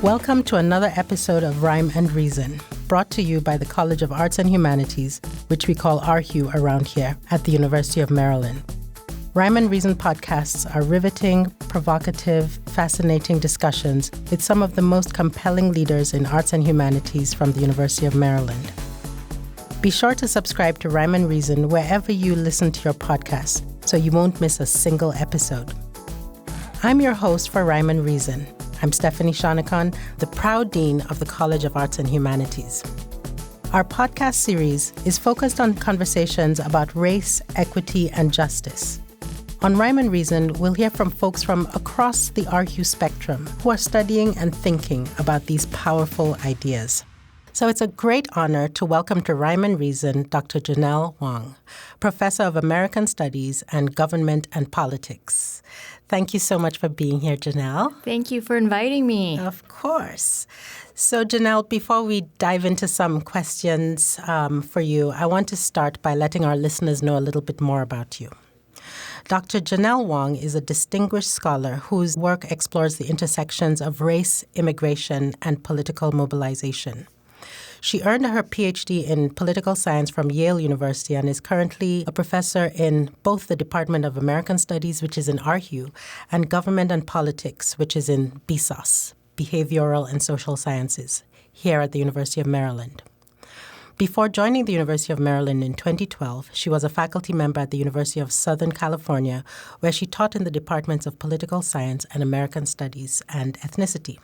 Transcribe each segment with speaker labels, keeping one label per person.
Speaker 1: Welcome to another episode of Rhyme and Reason, brought to you by the College of Arts and Humanities, which we call RHU around here at the University of Maryland. Rhyme and Reason podcasts are riveting, provocative, fascinating discussions with some of the most compelling leaders in arts and humanities from the University of Maryland. Be sure to subscribe to Rhyme and Reason wherever you listen to your podcast so you won't miss a single episode. I'm your host for Rhyme and Reason. I'm Stephanie Shonekan, the proud dean of the College of Arts and Humanities. Our podcast series is focused on conversations about race, equity, and justice. On Rhyme and Reason, we'll hear from folks from across the RHU spectrum who are studying and thinking about these powerful ideas. So it's a great honor to welcome to Rhyme and Reason Dr. Janelle Wong, Professor of American Studies and Government and Politics. Thank you so much for being here, Janelle.
Speaker 2: Thank you for inviting me.
Speaker 1: Of course. So, Janelle, before we dive into some questions for you, I want to start by letting our listeners know a little bit more about you. Dr. Janelle Wong is a distinguished scholar whose work explores the intersections of race, immigration, and political mobilization. She earned her PhD in political science from Yale University and is currently a professor in both the Department of American Studies, which is in RHU, and Government and Politics, which is in BSOS, Behavioral and Social Sciences, here at the University of Maryland. Before joining the University of Maryland in 2012, she was a faculty member at the University of Southern California, where she taught in the departments of Political Science and American Studies and Ethnicity.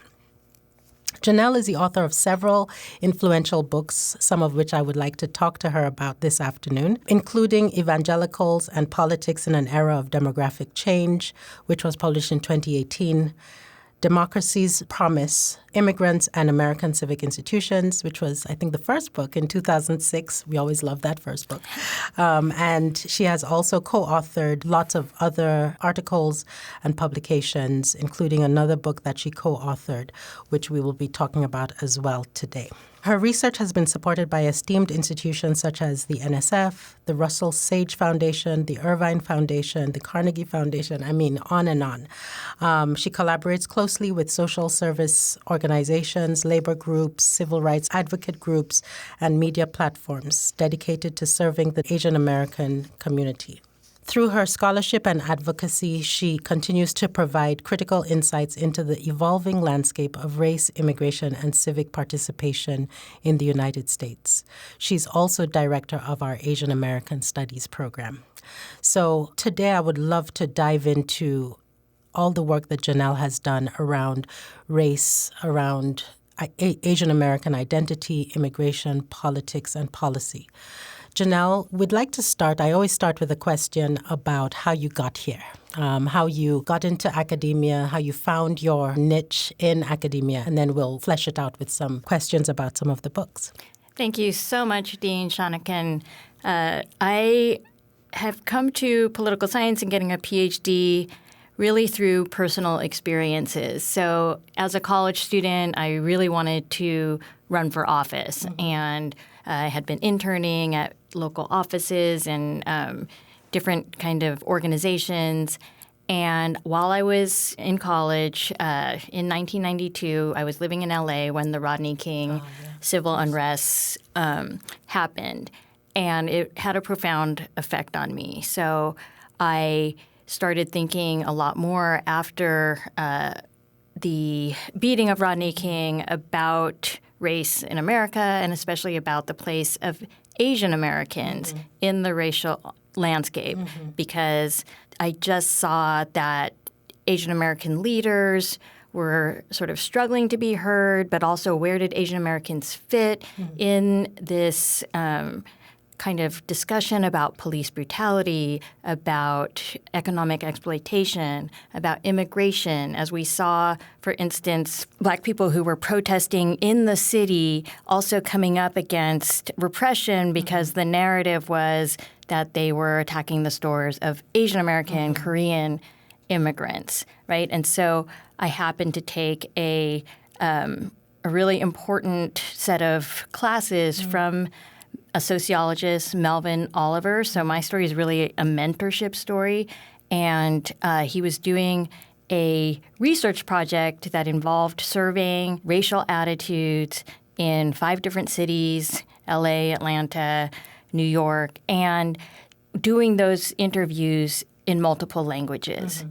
Speaker 1: Janelle is the author of several influential books, some of which I would like to talk to her about this afternoon, including Evangelicals and Politics in an Era of Demographic Change, which was published in 2018, Democracy's Promise, Immigrants and American Civic Institutions, which was, I think, the first book in 2006. We always love that first book. And she has also co-authored lots of other articles and publications, including another book that she co-authored, which we will be talking about as well today. Her research has been supported by esteemed institutions such as the NSF, the Russell Sage Foundation, the Irvine Foundation, the Carnegie Foundation, on and on. She collaborates closely with social service organizations, labor groups, civil rights advocate groups, and media platforms dedicated to serving the Asian American community. Through her scholarship and advocacy, she continues to provide critical insights into the evolving landscape of race, immigration, and civic participation in the United States. She's also director of our Asian American Studies program. So today I would love to dive into all the work that Janelle has done around race, around Asian American identity, immigration, politics, and policy. Janelle, we'd like to start. I always start with a question about how you got here, how you got into academia, how you found your niche in academia, and then we'll flesh it out with some questions about some of the books.
Speaker 2: Thank you so much, Dean Shonekan. I have come to political science and getting a PhD really through personal experiences. So as a college student, I really wanted to run for office, and I had been interning at local offices and different kind of organizations. And while I was in college, in 1992, I was living in LA when the Rodney King civil unrest happened. And it had a profound effect on me. So I started thinking a lot more after the beating of Rodney King about race in America, and especially about the place of Asian Americans in the racial landscape, because I just saw that Asian American leaders were sort of struggling to be heard, but also where did Asian Americans fit in this kind of discussion about police brutality, about economic exploitation, about immigration, as we saw, for instance, Black people who were protesting in the city also coming up against repression because the narrative was that they were attacking the stores of Asian American, Korean immigrants, right? And so I happened to take a really important set of classes from a sociologist, Melvin Oliver. So my story is really a mentorship story. And he was doing a research project that involved surveying racial attitudes in 5 different cities, LA, Atlanta, New York, and doing those interviews in multiple languages. Mm-hmm.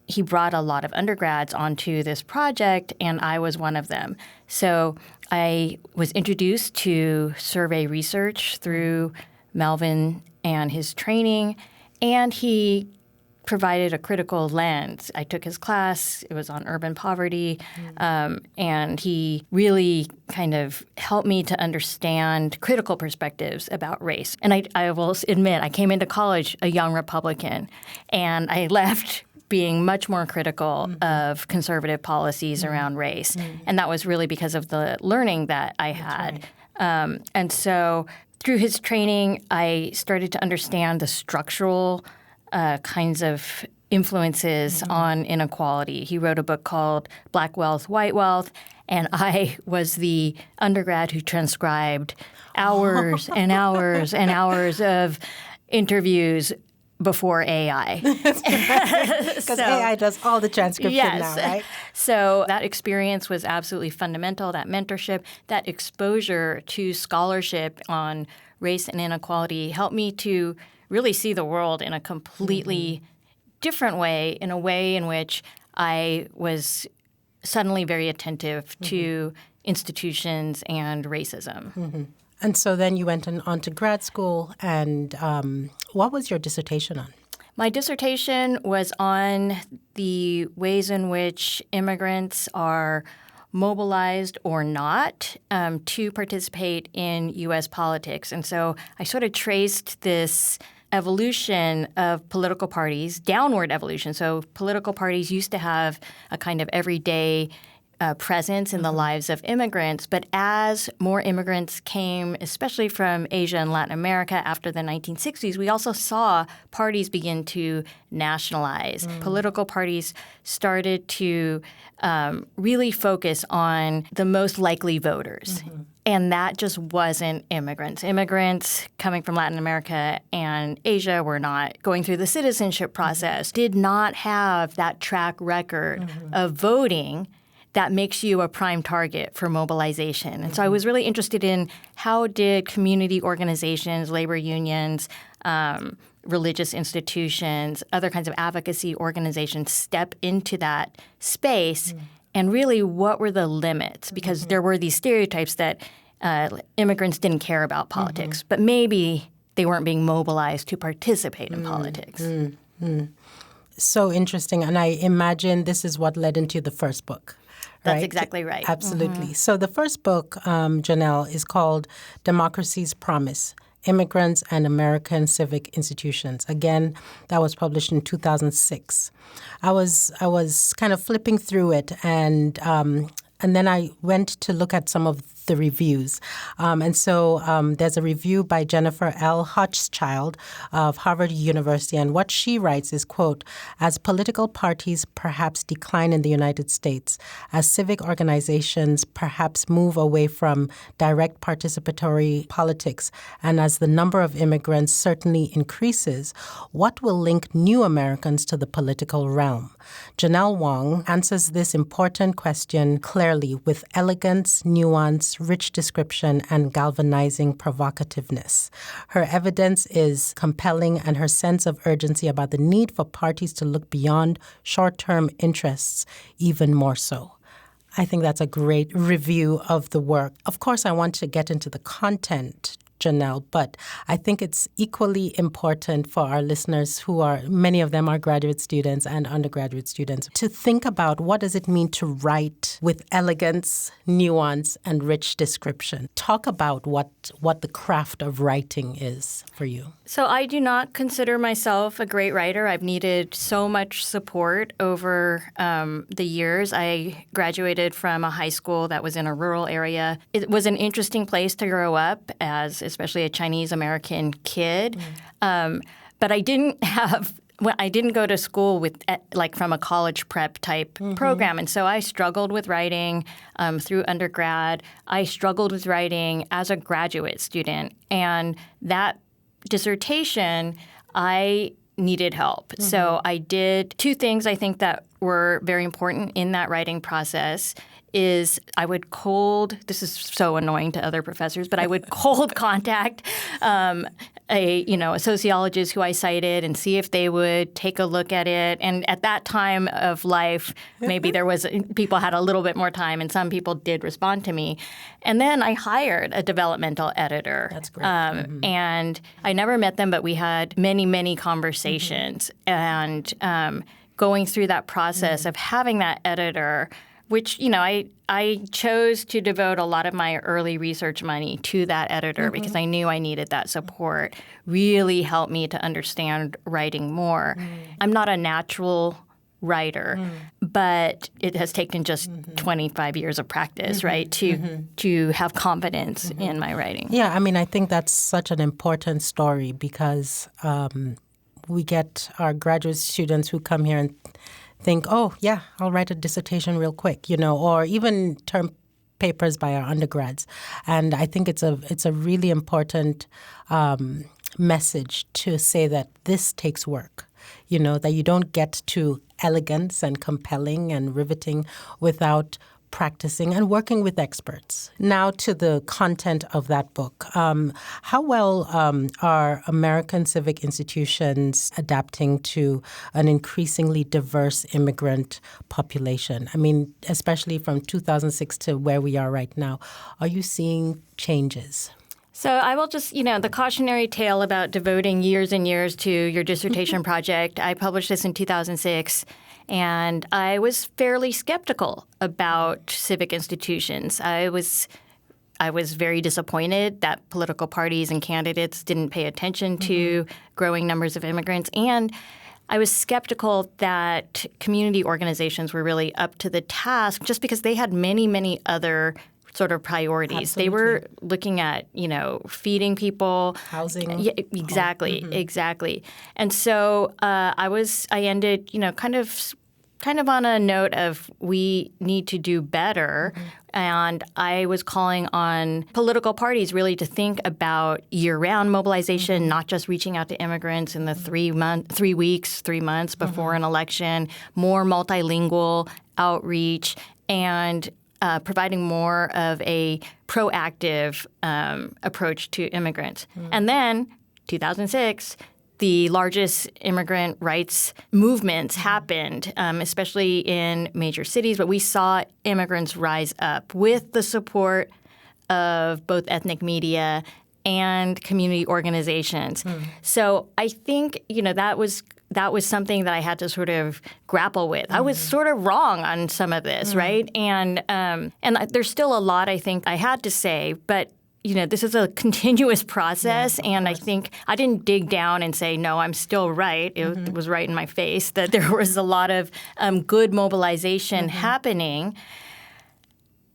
Speaker 2: He brought a lot of undergrads onto this project, and I was one of them. So I was introduced to survey research through Melvin and his training, and he provided a critical lens. I took his class. It was on urban poverty, and he really kind of helped me to understand critical perspectives about race. And I will admit, I came into college a young Republican, and I left being much more critical of conservative policies around race. And that was really because of the learning that I had. Right. And so through his training, I started to understand the structural kinds of influences on inequality. He wrote a book called Black Wealth, White Wealth, and I was the undergrad who transcribed hours and hours and hours of interviews before AI.
Speaker 1: Because AI does all the transcription now, right?
Speaker 2: So that experience was absolutely fundamental, that mentorship, that exposure to scholarship on race and inequality helped me to really see the world in a completely different way, in a way in which I was suddenly very attentive to institutions and racism.
Speaker 1: And so then you went on to grad school, and what was your dissertation on?
Speaker 2: My dissertation was on the ways in which immigrants are mobilized or not to participate in U.S. politics. And so I sort of traced this evolution of political parties, downward evolution. So political parties used to have a kind of everyday presence in the lives of immigrants. But as more immigrants came, especially from Asia and Latin America after the 1960s, we also saw parties begin to nationalize. Political parties started to really focus on the most likely voters. And that just wasn't immigrants. Immigrants coming from Latin America and Asia were not going through the citizenship process, did not have that track record of voting that makes you a prime target for mobilization. And so I was really interested in how did community organizations, labor unions, religious institutions, other kinds of advocacy organizations step into that space, and really what were the limits? Because there were these stereotypes that immigrants didn't care about politics, but maybe they weren't being mobilized to participate in politics.
Speaker 1: So interesting. And I imagine this is what led into the first book.
Speaker 2: That's
Speaker 1: right?
Speaker 2: exactly right.
Speaker 1: Absolutely. So the first book, Janelle, is called Democracy's Promise: Immigrants and American Civic Institutions. Again, that was published in 2006. I was kind of flipping through it, and then I went to look at some of the reviews. And so there's a review by Jennifer L. Hochschild of Harvard University, and what she writes is, quote, "As political parties perhaps decline in the United States, as civic organizations perhaps move away from direct participatory politics, and as the number of immigrants certainly increases, what will link new Americans to the political realm?" Janelle Wong answers this important question clearly with elegance, nuance, rich description, and galvanizing provocativeness. Her evidence is compelling, and her sense of urgency about the need for parties to look beyond short-term interests even more so. I think that's a great review of the work. Of course, I want to get into the content, Janelle, but I think it's equally important for our listeners many of them are graduate students and undergraduate students, to think about what does it mean to write with elegance, nuance, and rich description. Talk about what the craft of writing is for you.
Speaker 2: So I do not consider myself a great writer. I've needed so much support over the years. I graduated from a high school that was in a rural area. It was an interesting place to grow up as especially a Chinese American kid. But I didn't go to school with from a college prep type program. And so I struggled with writing through undergrad. I struggled with writing as a graduate student. And that dissertation, I needed help. So I did two things I think that were very important in that writing process is I would this is so annoying to other professors, but I would cold contact a sociologist who I cited and see if they would take a look at it. And at that time of life, maybe people had a little bit more time and some people did respond to me. And then I hired a developmental editor.
Speaker 1: That's great.
Speaker 2: And I never met them, but we had many, many conversations. And going through that process of having that editor, which, I chose to devote a lot of my early research money to that editor because I knew I needed that support, really helped me to understand writing more. I'm not a natural writer, but it has taken just 25 years of practice, right, to have confidence in my writing.
Speaker 1: Yeah, I think that's such an important story because we get our graduate students who come here and think, oh, yeah, I'll write a dissertation real quick, or even term papers by our undergrads. And I think it's a really important message to say that this takes work, that you don't get to elegance and compelling and riveting without practicing and working with experts. Now to the content of that book. How well are American civic institutions adapting to an increasingly diverse immigrant population? Especially from 2006 to where we are right now. Are you seeing changes?
Speaker 2: So I will just, the cautionary tale about devoting years and years to your dissertation project. I published this in 2006. And I was fairly skeptical about civic institutions. I was very disappointed that political parties and candidates didn't pay attention to growing numbers of immigrants. And I was skeptical that community organizations were really up to the task just because they had many, many other sort of priorities.
Speaker 1: Absolutely.
Speaker 2: They were looking at, feeding people.
Speaker 1: Housing.
Speaker 2: Yeah, exactly. And so I ended, kind of on a note of we need to do better. And I was calling on political parties really to think about year-round mobilization, not just reaching out to immigrants in the 3 months before an election, more multilingual outreach, and providing more of a proactive approach to immigrants. And then 2006, the largest immigrant rights movements happened, especially in major cities. But we saw immigrants rise up with the support of both ethnic media and community organizations. So I think, that was something that I had to sort of grapple with. I was sort of wrong on some of this, right? And there's still a lot I think I had to say, but this is a continuous process, and I think I didn't dig down and say, no, I'm still right. It was right in my face that there was a lot of good mobilization happening.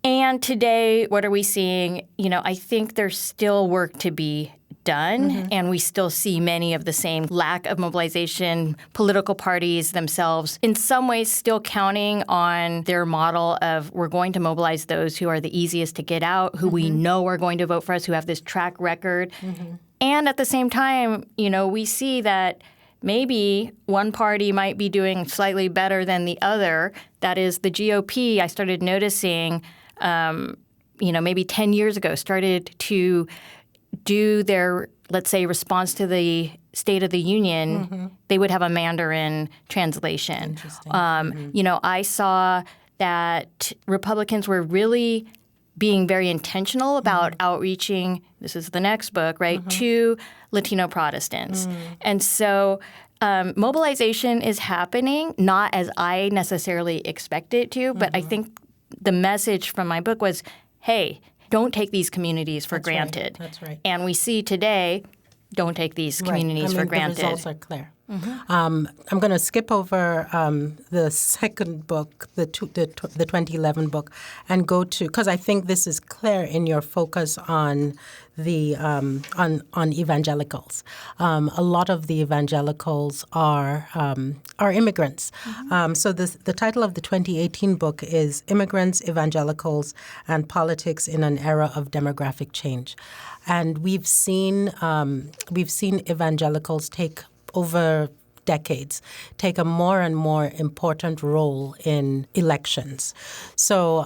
Speaker 2: And today, what are we seeing? I think there's still work to be done, and we still see many of the same lack of mobilization. Political parties themselves, in some ways, still counting on their model of we're going to mobilize those who are the easiest to get out, who we know are going to vote for us, who have this track record. And at the same time, we see that maybe one party might be doing slightly better than the other. That is the GOP. I started noticing, maybe 10 years ago, started to do their, let's say, response to the State of the Union, they would have a Mandarin translation.
Speaker 1: Interesting.
Speaker 2: I saw that Republicans were really being very intentional about outreaching, this is the next book, right, to Latino Protestants. And so mobilization is happening, not as I necessarily expect it to, but I think the message from my book was, hey, don't take these communities for granted.
Speaker 1: That's right.
Speaker 2: And we see today, don't take these communities for granted.
Speaker 1: The results are clear. I'm going to skip over the second book, the 2011 book, and go to, because I think this is clear in your focus on the on evangelicals. A lot of the evangelicals are immigrants. So the title of the 2018 book is Immigrants, Evangelicals, and Politics in an Era of Demographic Change. And we've seen evangelicals take over decades, take a more and more important role in elections. So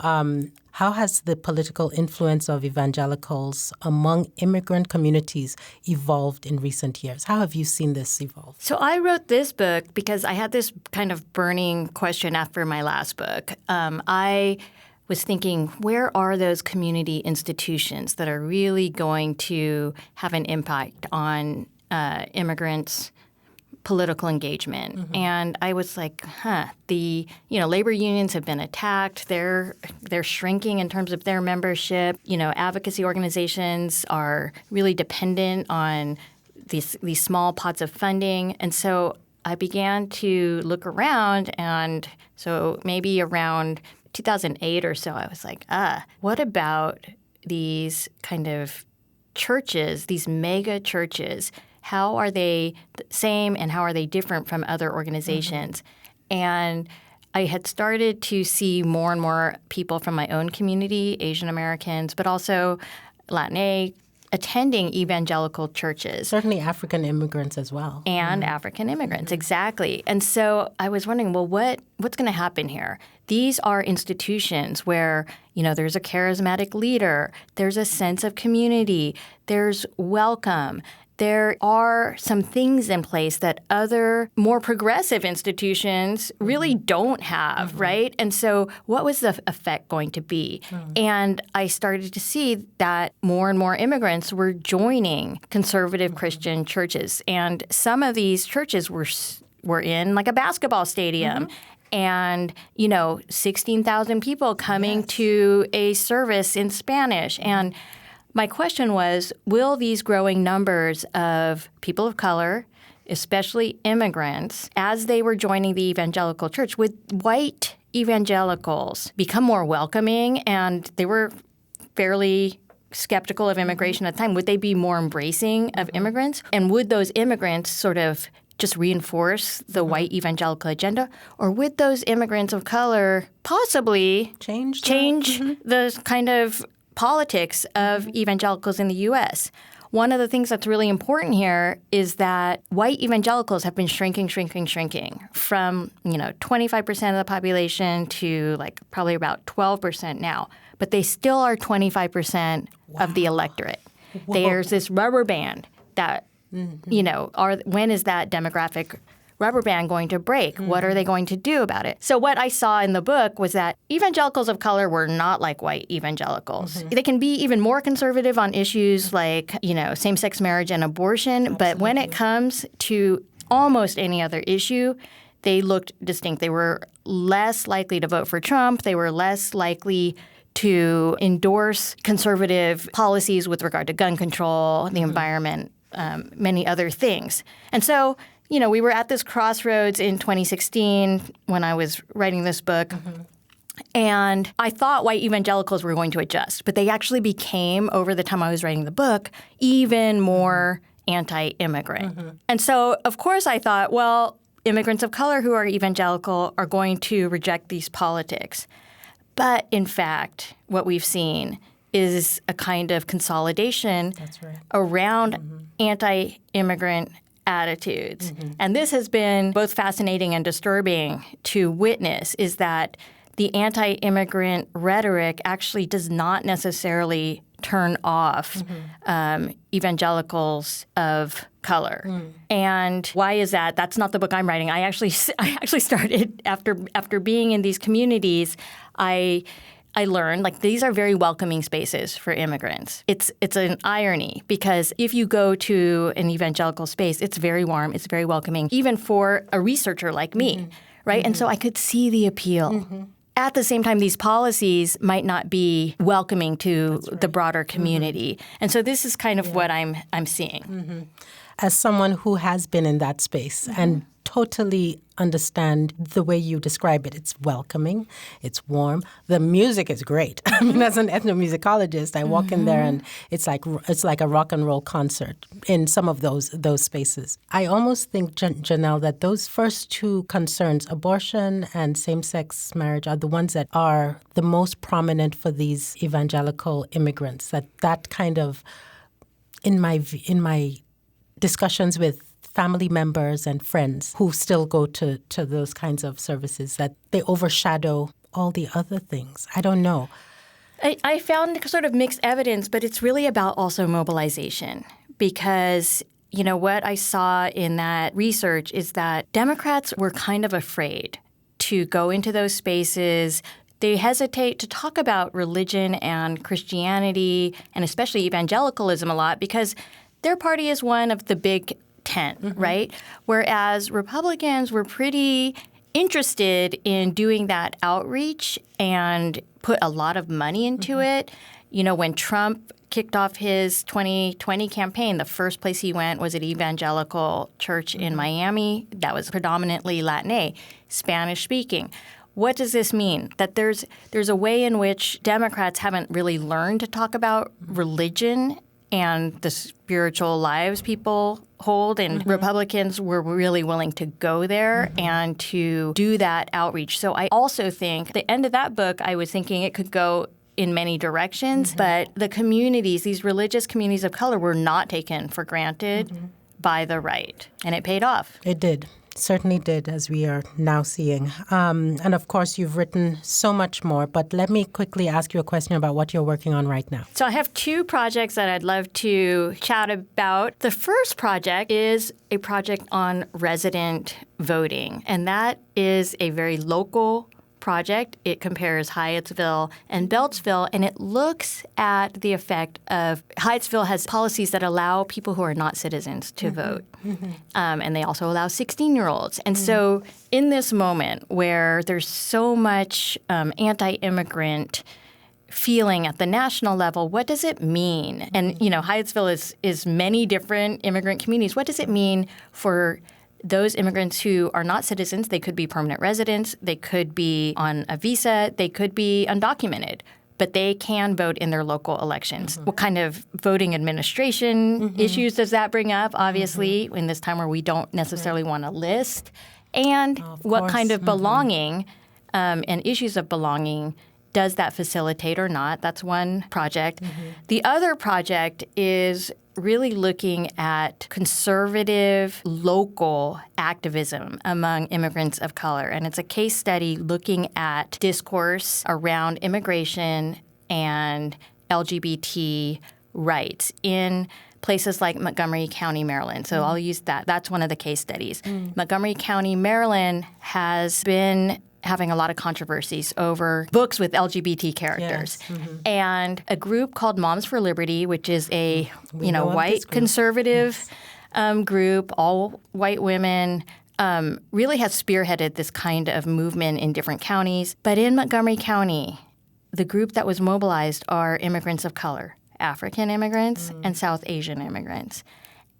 Speaker 1: how has the political influence of evangelicals among immigrant communities evolved in recent years? How have you seen this evolve?
Speaker 2: So I wrote this book because I had this kind of burning question after my last book. I was thinking, where are those community institutions that are really going to have an impact on immigrants' political engagement? Mm-hmm. And I was like, the labor unions have been attacked. They're shrinking in terms of their membership. Advocacy organizations are really dependent on these small pots of funding. And so I began to look around, and so maybe around 2008 or so, I was like, what about these kind of churches, these mega churches? How are they the same and how are they different from other organizations? Mm-hmm. And I had started to see more and more people from my own community, Asian Americans, but also Latinx, attending evangelical churches.
Speaker 1: Certainly African immigrants as well.
Speaker 2: And African immigrants, exactly. And so I was wondering, well, what's going to happen here? These are institutions where, there's a charismatic leader, there's a sense of community, there's welcome. There are some things in place that other more progressive institutions really don't have, right? And so what was the effect going to be? And I started to see that more and more immigrants were joining conservative Christian churches. And some of these churches were in like a basketball stadium. And, 16,000 people coming to a service in Spanish. And my question was, will these growing numbers of people of color, especially immigrants, as they were joining the evangelical church, would white evangelicals become more welcoming? And they were fairly skeptical of immigration at the time. Would they be more embracing of immigrants? And would those immigrants sort of just reinforce the white evangelical agenda? Or would those immigrants of color possibly change the kind of politics of evangelicals in the U.S.? One of the things that's really important here is that white evangelicals have been shrinking from, 25% of the population to like probably about 12% now. But they still are 25% of the electorate. Whoa. There's this rubber band that, when is that demographic rubber band going to break? Mm-hmm. What are they going to do about it? So what I saw in the book was that evangelicals of color were not like white evangelicals. Mm-hmm. They can be even more conservative on issues like, same-sex marriage and abortion. Absolutely. But when it comes to almost any other issue, they looked distinct. They were less likely to vote for Trump. They were less likely to endorse conservative policies with regard to gun control, the environment, many other things. And so we were at this crossroads in 2016 when I was writing this book. Mm-hmm. And I thought white evangelicals were going to adjust, but they actually became, over the time I was writing the book, even more anti-immigrant. Mm-hmm. And so, of course, I thought, well, immigrants of color who are evangelical are going to reject these politics. But in fact, what we've seen is a kind of consolidation around anti-immigrant attitudes. Mm-hmm. And this has been both fascinating and disturbing to witness, is that the anti-immigrant rhetoric actually does not necessarily turn off evangelicals of color. Mm. And why is that? That's not the book I'm writing. I actually started after being in these communities. I learned, these are very welcoming spaces for immigrants. It's an irony, because if you go to an evangelical space, it's very warm, it's very welcoming, even for a researcher like me, right? Mm-hmm. And so I could see the appeal. Mm-hmm. At the same time, these policies might not be welcoming to the broader community. Mm-hmm. And so this is kind of what I'm seeing. Mm-hmm.
Speaker 1: As someone who has been in that space and totally understand the way you describe it. It's welcoming. It's warm. The music is great. I mean, as an ethnomusicologist, I walk in there and it's like a rock and roll concert in some of those spaces. I almost think, Janelle, that those first two concerns, abortion and same-sex marriage, are the ones that are the most prominent for these evangelical immigrants. That kind of, in my discussions with family members and friends who still go to those kinds of services, that they overshadow all the other things? I don't know.
Speaker 2: I found sort of mixed evidence, but it's really about also mobilization because what I saw in that research is that Democrats were kind of afraid to go into those spaces. They hesitate to talk about religion and Christianity and especially evangelicalism a lot because their party is one of the big 10, right? Whereas Republicans were pretty interested in doing that outreach and put a lot of money into it. When Trump kicked off his 2020 campaign, the first place he went was an evangelical church in Miami that was predominantly Latin, Spanish speaking. What does this mean? That there's a way in which Democrats haven't really learned to talk about religion and the spiritual lives people hold, and Republicans were really willing to go there and to do that outreach. So I also think at the end of that book, I was thinking it could go in many directions, but the communities, these religious communities of color, were not taken for granted by the right, and it paid off.
Speaker 1: It did. Certainly did, as we are now seeing. And of course, you've written so much more, but let me quickly ask you a question about what you're working on right now.
Speaker 2: So I have two projects that I'd love to chat about. The first project is a project on resident voting, and that is a very local project. It compares Hyattsville and Beltsville, and it looks at the effect of Hyattsville has policies that allow people who are not citizens to vote. And they also allow 16-year-olds. And so in this moment where there's so much anti-immigrant feeling at the national level, what does it mean? And, Hyattsville is many different immigrant communities. What does it mean for those immigrants who are not citizens? They could be permanent residents, they could be on a visa, they could be undocumented, but they can vote in their local elections. What kind of voting administration issues does that bring up, obviously, in this time where we don't necessarily want to list? And what kind of belonging and issues of belonging does that facilitate or not? That's one project. The other project is really looking at conservative local activism among immigrants of color. And it's a case study looking at discourse around immigration and LGBT rights in places like Montgomery County, Maryland. So I'll use that. That's one of the case studies. Montgomery County, Maryland has been having a lot of controversies over books with LGBT characters. And a group called Moms for Liberty, which is a white conservative group, all white women, really has spearheaded this kind of movement in different counties. But in Montgomery County, the group that was mobilized are immigrants of color, African immigrants and South Asian immigrants.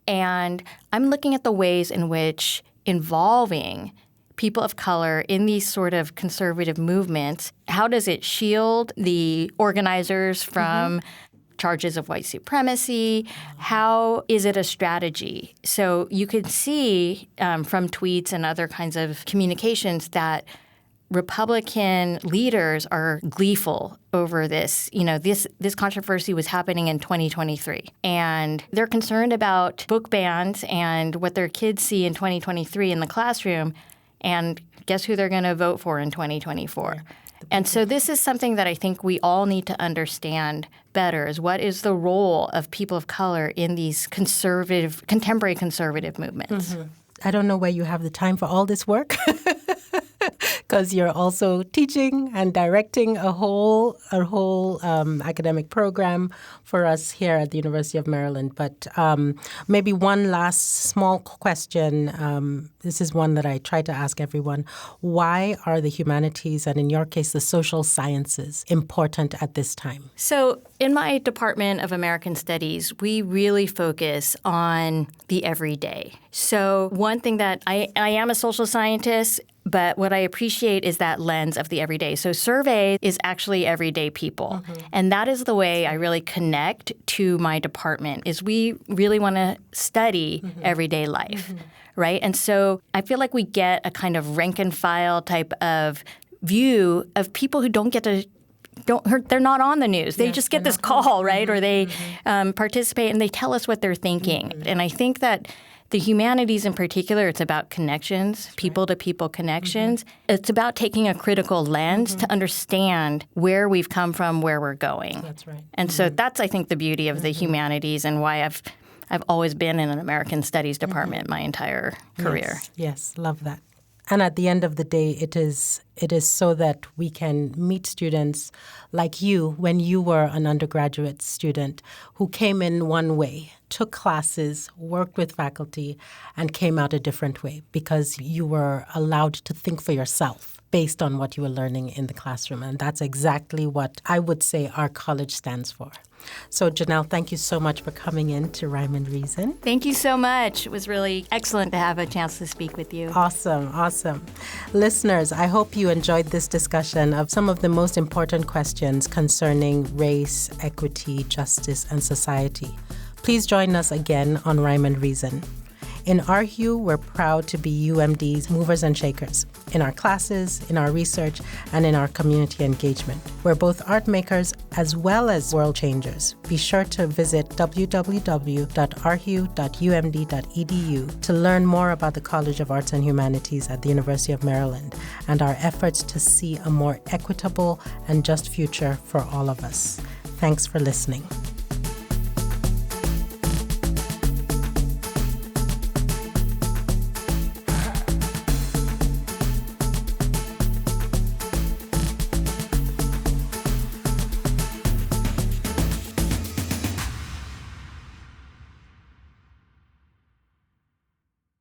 Speaker 2: And I'm looking at the ways in which involving people of color in these sort of conservative movements, how does it shield the organizers from charges of white supremacy? How is it a strategy? So you could see from tweets and other kinds of communications that Republican leaders are gleeful over this. This controversy was happening in 2023. And they're concerned about book bans and what their kids see in 2023 in the classroom. And guess who they're going to vote for in 2024? And so this is something that I think we all need to understand better, is what is the role of people of color in these contemporary conservative movements.
Speaker 1: I don't know where you have the time for all this work, because you're also teaching and directing a whole academic program for us here at the University of Maryland. But maybe one last small question. This is one that I try to ask everyone. Why are the humanities, and in your case, the social sciences, important at this time?
Speaker 2: So in my Department of American Studies, we really focus on the everyday. So one thing that I am a social scientist, but what I appreciate is that lens of the everyday. So survey is actually everyday people. And that is the way I really connect to my department, is we really want to study everyday life, right? And so I feel like we get a kind of rank and file type of view of people who they're not on the news. They just get this call, right? Or they participate and they tell us what they're thinking. And I think that The humanities in particular, it's about connections, people-to-people connections. Mm-hmm. It's about taking a critical lens to understand where we've come from, where we're going.
Speaker 1: That's right.
Speaker 2: And so that's, I think, the beauty of the humanities and why I've always been in an American Studies department my entire career.
Speaker 1: Yes, love that. And at the end of the day, it is so that we can meet students like you when you were an undergraduate student who came in one way, took classes, worked with faculty, and came out a different way because you were allowed to think for yourself based on what you were learning in the classroom. And that's exactly what I would say our college stands for. So, Janelle, thank you so much for coming in to Rhyme and Reason.
Speaker 2: Thank you so much. It was really excellent to have a chance to speak with you.
Speaker 1: Awesome, awesome. Listeners, I hope you enjoyed this discussion of some of the most important questions concerning race, equity, justice, and society. Please join us again on Rhyme and Reason. In Argue, we're proud to be UMD's movers and shakers in our classes, in our research, and in our community engagement. We're both art makers as well as world changers. Be sure to visit www.argue.umd.edu to learn more about the College of Arts and Humanities at the University of Maryland and our efforts to see a more equitable and just future for all of us. Thanks for listening.